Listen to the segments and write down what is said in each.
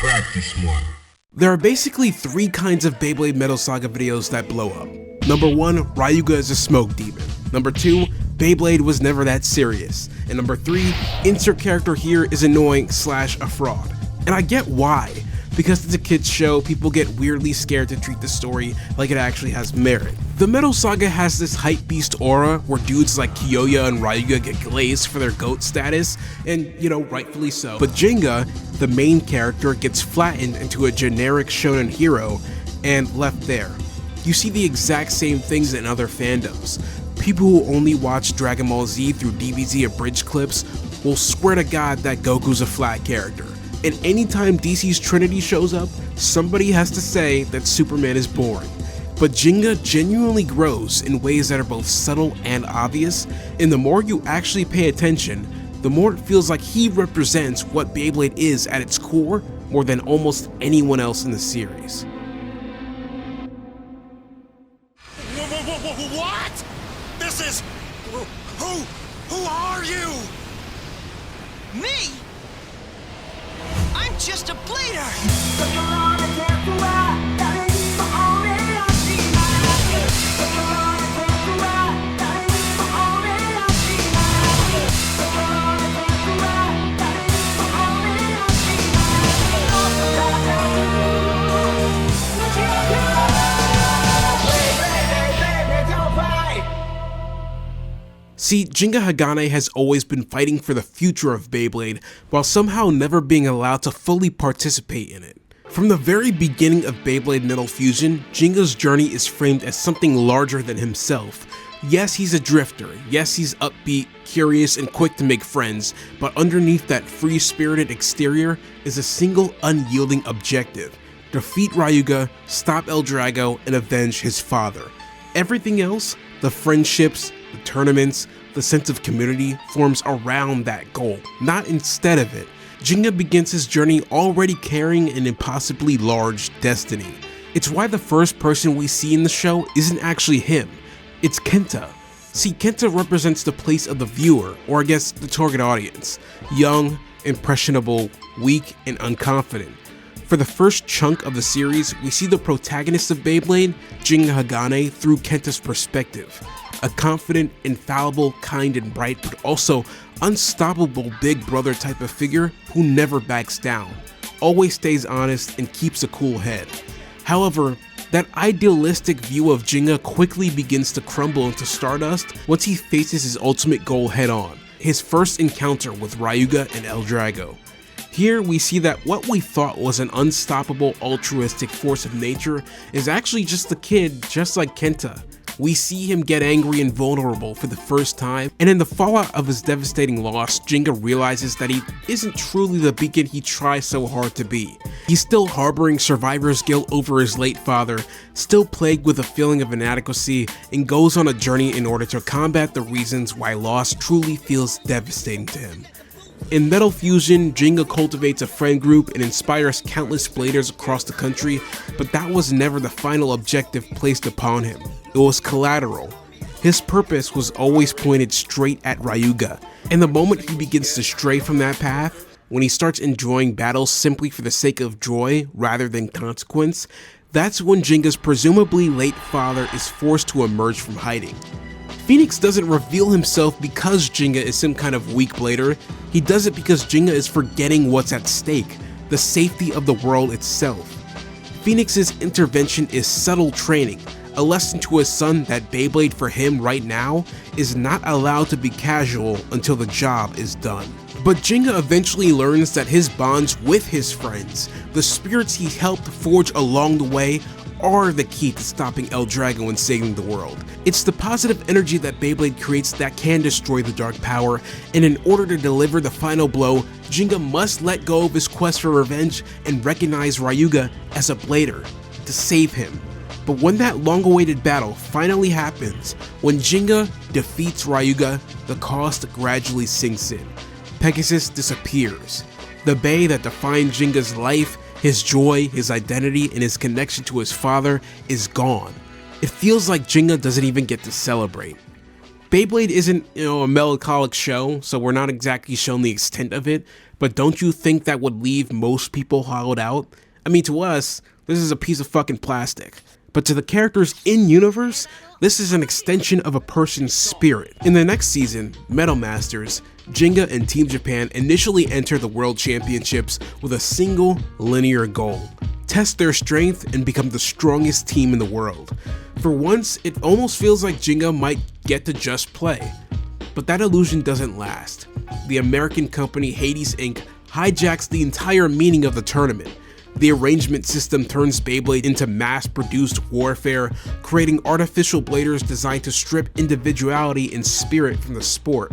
practice more. There are basically 3 kinds of Beyblade Metal Saga videos that blow up. Number 1, Ryuga is a smoke demon. Number 2, Beyblade was never that serious. And number 3, insert character here is annoying / a fraud. And I get why. Because it's a kids show, people get weirdly scared to treat the story like it actually has merit. The Metal Saga has this hypebeast aura where dudes like Kyoya and Ryuga get glazed for their GOAT status, and rightfully so. But Gingka, the main character, gets flattened into a generic shonen hero and left there. You see the exact same things in other fandoms. People who only watch Dragon Ball Z through DBZ abridged clips will swear to God that Goku's a flat character. And anytime DC's Trinity shows up, somebody has to say that Superman is boring. But Gingka genuinely grows in ways that are both subtle and obvious, and the more you actually pay attention, the more it feels like he represents what Beyblade is at its core more than almost anyone else in the series. What? This is... Who are you? Me? I'm just a bleeder! See, Gingka Hagane has always been fighting for the future of Beyblade, while somehow never being allowed to fully participate in it. From the very beginning of Beyblade Metal Fusion, Gingka's journey is framed as something larger than himself. Yes, he's a drifter, yes, he's upbeat, curious, and quick to make friends, but underneath that free-spirited exterior is a single unyielding objective: defeat Ryuga, stop El Drago, and avenge his father. Everything else, the friendships, the tournaments, the sense of community, forms around that goal, not instead of it. Gingka begins his journey already carrying an impossibly large destiny. It's why the first person we see in the show isn't actually him, it's Kenta. See, Kenta represents the place of the viewer, or I guess the target audience. Young, impressionable, weak, and unconfident. For the first chunk of the series, we see the protagonist of Beyblade, Gingka Hagane, through Kenta's perspective. A confident, infallible, kind and bright, but also unstoppable big brother type of figure who never backs down, always stays honest, and keeps a cool head. However, that idealistic view of Gingka quickly begins to crumble into stardust once he faces his ultimate goal head on, his first encounter with Ryuga and El Drago. Here we see that what we thought was an unstoppable altruistic force of nature is actually just a kid just like Kenta. We see him get angry and vulnerable for the first time, and in the fallout of his devastating loss, Gingka realizes that he isn't truly the beacon he tries so hard to be. He's still harboring survivor's guilt over his late father, still plagued with a feeling of inadequacy, and goes on a journey in order to combat the reasons why loss truly feels devastating to him. In Metal Fusion, Gingka cultivates a friend group and inspires countless bladers across the country, but that was never the final objective placed upon him. It was collateral. His purpose was always pointed straight at Ryuga, and the moment he begins to stray from that path, when he starts enjoying battles simply for the sake of joy rather than consequence, that's when Gingka's presumably late father is forced to emerge from hiding. Phoenix doesn't reveal himself because Gingka is some kind of weak blader. He does it because Gingka is forgetting what's at stake, the safety of the world itself. Phoenix's intervention is subtle training, a lesson to his son that Beyblade for him right now is not allowed to be casual until the job is done. But Gingka eventually learns that his bonds with his friends, the spirits he helped forge along the way, are the key to stopping El Drago and saving the world. It's the positive energy that Beyblade creates that can destroy the dark power, and in order to deliver the final blow, Gingka must let go of his quest for revenge and recognize Ryuga as a blader, to save him. But when that long-awaited battle finally happens, when Gingka defeats Ryuga, the cost gradually sinks in. Pegasus disappears. The Bey that defined Gingka's life, his joy, his identity, and his connection to his father is gone. It feels like Gingka doesn't even get to celebrate. Beyblade isn't, a melancholic show, so we're not exactly shown the extent of it, but don't you think that would leave most people hollowed out? I mean, to us, this is a piece of fucking plastic. But to the characters in-universe, this is an extension of a person's spirit. In the next season, Metal Masters, Gingka and Team Japan initially enter the World Championships with a single linear goal: test their strength and become the strongest team in the world. For once, it almost feels like Gingka might get to just play. But that illusion doesn't last. The American company Hades Inc. hijacks the entire meaning of the tournament. The arrangement system turns Beyblade into mass-produced warfare, creating artificial bladers designed to strip individuality and spirit from the sport.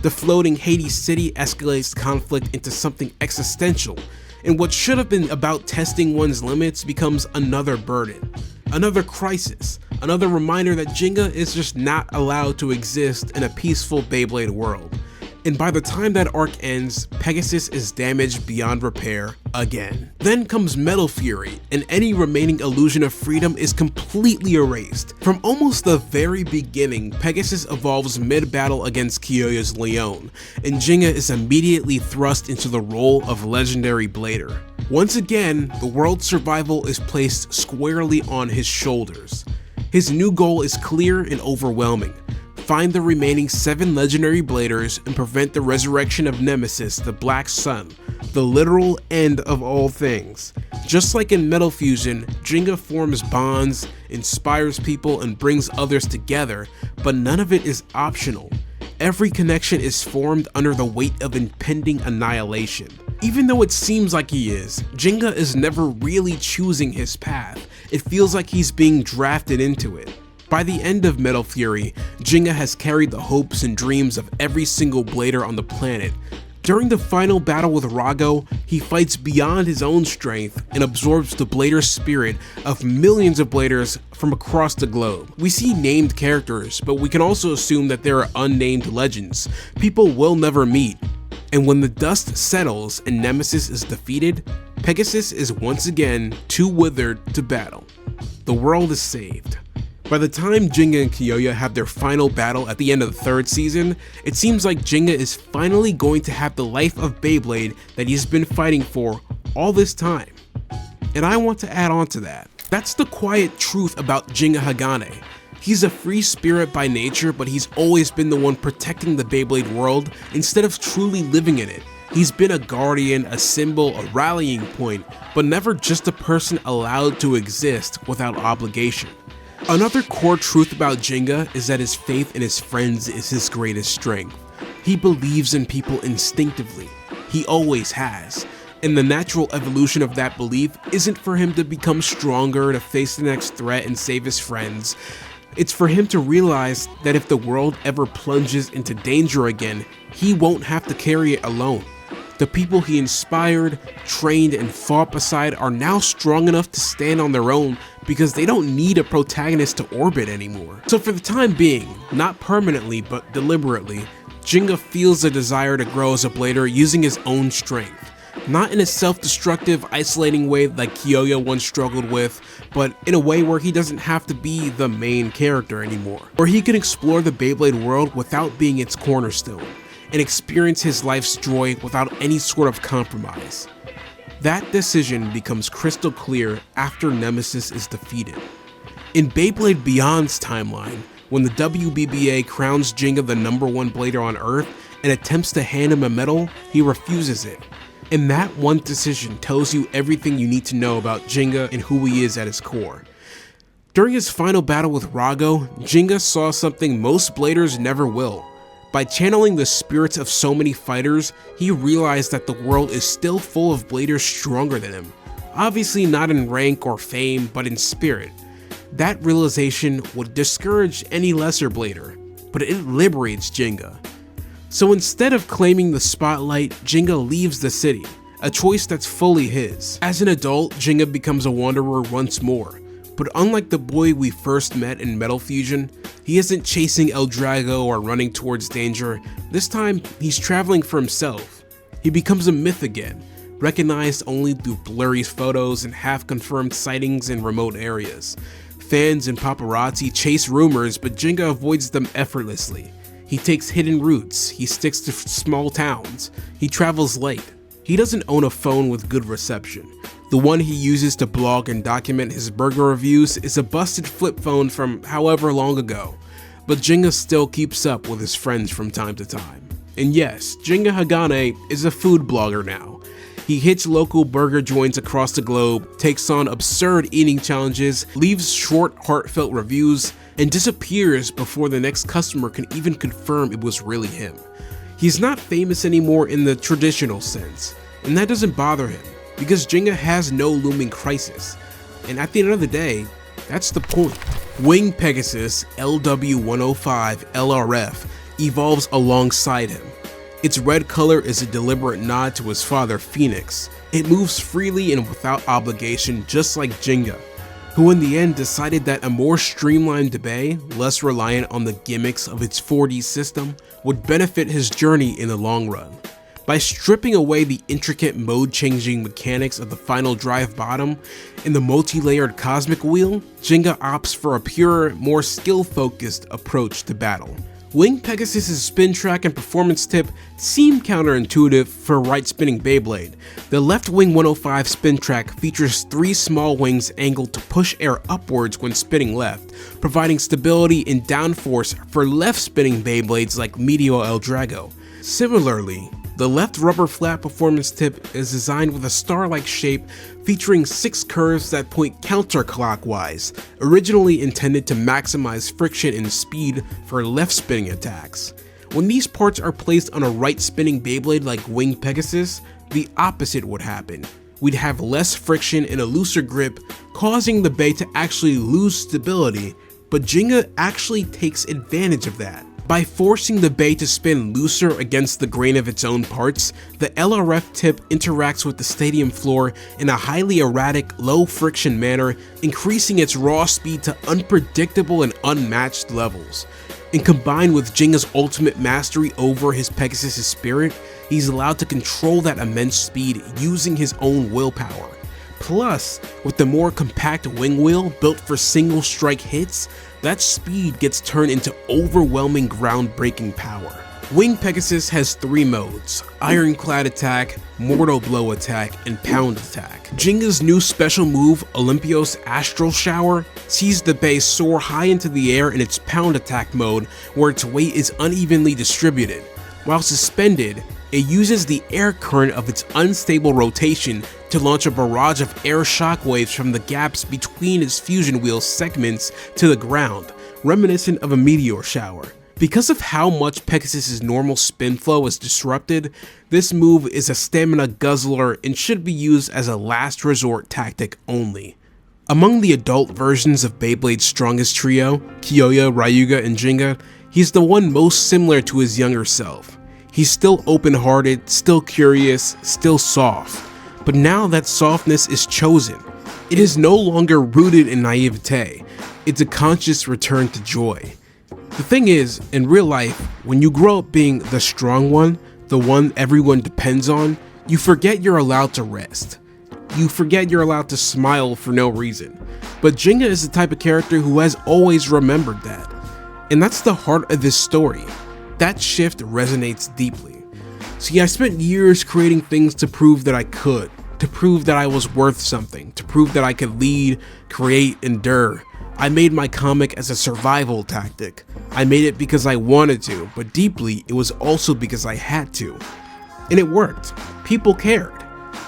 The floating Hades city escalates conflict into something existential, and what should have been about testing one's limits becomes another burden, another crisis, another reminder that Gingka is just not allowed to exist in a peaceful Beyblade world. And by the time that arc ends, Pegasus is damaged beyond repair again. Then comes Metal Fury, and any remaining illusion of freedom is completely erased. From almost the very beginning, Pegasus evolves mid-battle against Kyoya's Leon, and Gingka is immediately thrust into the role of legendary blader. Once again, the world's survival is placed squarely on his shoulders. His new goal is clear and overwhelming: find the remaining 7 legendary bladers and prevent the resurrection of Nemesis, the Black Sun, the literal end of all things. Just like in Metal Fusion, Gingka forms bonds, inspires people, and brings others together, but none of it is optional. Every connection is formed under the weight of impending annihilation. Even though it seems like he is, Gingka is never really choosing his path. It feels like he's being drafted into it. By the end of Metal Fury, Gingka has carried the hopes and dreams of every single blader on the planet. During the final battle with Rago, he fights beyond his own strength and absorbs the blader spirit of millions of bladers from across the globe. We see named characters, but we can also assume that there are unnamed legends, people we'll never meet. And when the dust settles and Nemesis is defeated, Pegasus is once again too withered to battle. The world is saved. By the time Gingka and Kyoya have their final battle at the end of the 3rd season, it seems like Gingka is finally going to have the life of Beyblade that he's been fighting for all this time. And I want to add on to that. That's the quiet truth about Gingka Hagane. He's a free spirit by nature, but he's always been the one protecting the Beyblade world instead of truly living in it. He's been a guardian, a symbol, a rallying point, but never just a person allowed to exist without obligation. Another core truth about Gingka is that his faith in his friends is his greatest strength. He believes in people instinctively. He always has. And the natural evolution of that belief isn't for him to become stronger, to face the next threat and save his friends. It's for him to realize that if the world ever plunges into danger again, he won't have to carry it alone. The people he inspired, trained, and fought beside are now strong enough to stand on their own because they don't need a protagonist to orbit anymore. So for the time being, not permanently but deliberately, Gingka feels a desire to grow as a blader using his own strength. Not in a self-destructive, isolating way like Kyoya once struggled with, but in a way where he doesn't have to be the main character anymore. Where he can explore the Beyblade world without being its cornerstone, and experience his life's joy without any sort of compromise. That decision becomes crystal clear after Nemesis is defeated. In Beyblade Beyond's timeline, when the WBBA crowns Gingka the #1 blader on Earth and attempts to hand him a medal, he refuses it. And that one decision tells you everything you need to know about Gingka and who he is at his core. During his final battle with Rago, Gingka saw something most bladers never will. By channeling the spirits of so many fighters, he realized that the world is still full of bladers stronger than him. Obviously not in rank or fame, but in spirit. That realization would discourage any lesser blader, but it liberates Gingka. So instead of claiming the spotlight, Gingka leaves the city, a choice that's fully his. As an adult, Gingka becomes a wanderer once more. But unlike the boy we first met in Metal Fusion, he isn't chasing El Drago or running towards danger. This time, he's traveling for himself. He becomes a myth again, recognized only through blurry photos and half-confirmed sightings in remote areas. Fans and paparazzi chase rumors, but Gingka avoids them effortlessly. He takes hidden routes, he sticks to small towns, he travels late. He doesn't own a phone with good reception. The one he uses to blog and document his burger reviews is a busted flip phone from however long ago, but Gingka still keeps up with his friends from time to time. And yes, Gingka Hagane is a food blogger now. He hits local burger joints across the globe, takes on absurd eating challenges, leaves short, heartfelt reviews, and disappears before the next customer can even confirm it was really him. He's not famous anymore in the traditional sense, and that doesn't bother him, because Gingka has no looming crisis. And at the end of the day, that's the point. Wing Pegasus LW105 LRF evolves alongside him. Its red color is a deliberate nod to his father Phoenix. It moves freely and without obligation, just like Gingka, who in the end decided that a more streamlined bay, less reliant on the gimmicks of its 4D system, would benefit his journey in the long run. By stripping away the intricate mode-changing mechanics of the final drive bottom and the multi-layered cosmic wheel, Gingka opts for a purer, more skill-focused approach to battle. Wing Pegasus' spin track and performance tip seem counterintuitive for right-spinning Beyblade. The left wing 105 spin track features 3 small wings angled to push air upwards when spinning left, providing stability and downforce for left-spinning Beyblades like Meteor El Drago. Similarly, the left rubber flat performance tip is designed with a star-like shape featuring 6 curves that point counterclockwise, originally intended to maximize friction and speed for left spinning attacks. When these parts are placed on a right spinning Beyblade like Wing Pegasus, the opposite would happen. We'd have less friction and a looser grip, causing the bay to actually lose stability, but Gingka actually takes advantage of that. By forcing the bay to spin looser against the grain of its own parts, the LRF tip interacts with the stadium floor in a highly erratic, low-friction manner, increasing its raw speed to unpredictable and unmatched levels. And combined with Gingka's ultimate mastery over his Pegasus' spirit, he's allowed to control that immense speed using his own willpower. Plus, with the more compact wing wheel built for single strike hits, that speed gets turned into overwhelming groundbreaking power. Wing Pegasus has 3 modes: Ironclad Attack, Mortal Blow Attack, and Pound Attack. Gingka's new special move, Olympios Astral Shower, sees the bay soar high into the air in its Pound Attack mode, where its weight is unevenly distributed. While suspended, it uses the air current of its unstable rotation to launch a barrage of air shockwaves from the gaps between its fusion wheel segments to the ground, reminiscent of a meteor shower. Because of how much Pegasus' normal spin flow is disrupted, this move is a stamina guzzler and should be used as a last resort tactic only. Among the adult versions of Beyblade's strongest trio, Kyoya, Ryuga, and Gingka, he's the one most similar to his younger self. He's still open-hearted, still curious, still soft. But now that softness is chosen. It is no longer rooted in naivete. It's a conscious return to joy. The thing is, in real life, when you grow up being the strong one, the one everyone depends on, you forget you're allowed to rest. You forget you're allowed to smile for no reason. But Gingka is the type of character who has always remembered that. And that's the heart of this story. That shift resonates deeply. See, I spent years creating things to prove that I could, to prove that I was worth something, to prove that I could lead, create, endure. I made my comic as a survival tactic. I made it because I wanted to, but deeply it was also because I had to. And it worked. People cared.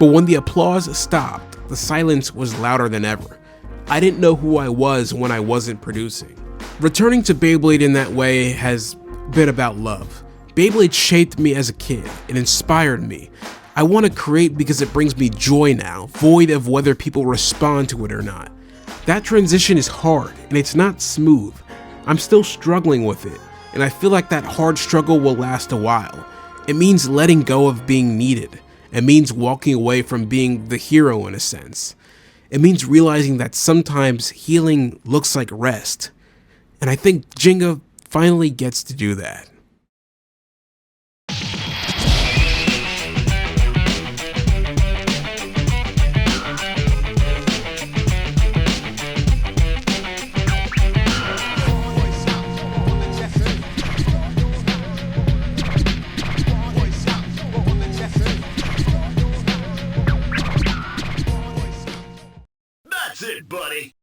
But when the applause stopped, the silence was louder than ever. I didn't know who I was when I wasn't producing. Returning to Beyblade in that way has been about love. Beyblade shaped me as a kid. It inspired me. I want to create because it brings me joy now, void of whether people respond to it or not. That transition is hard, and it's not smooth. I'm still struggling with it, and I feel like that hard struggle will last a while. It means letting go of being needed. It means walking away from being the hero in a sense. It means realizing that sometimes healing looks like rest. And I think Gingka finally gets to do that. That's it, buddy.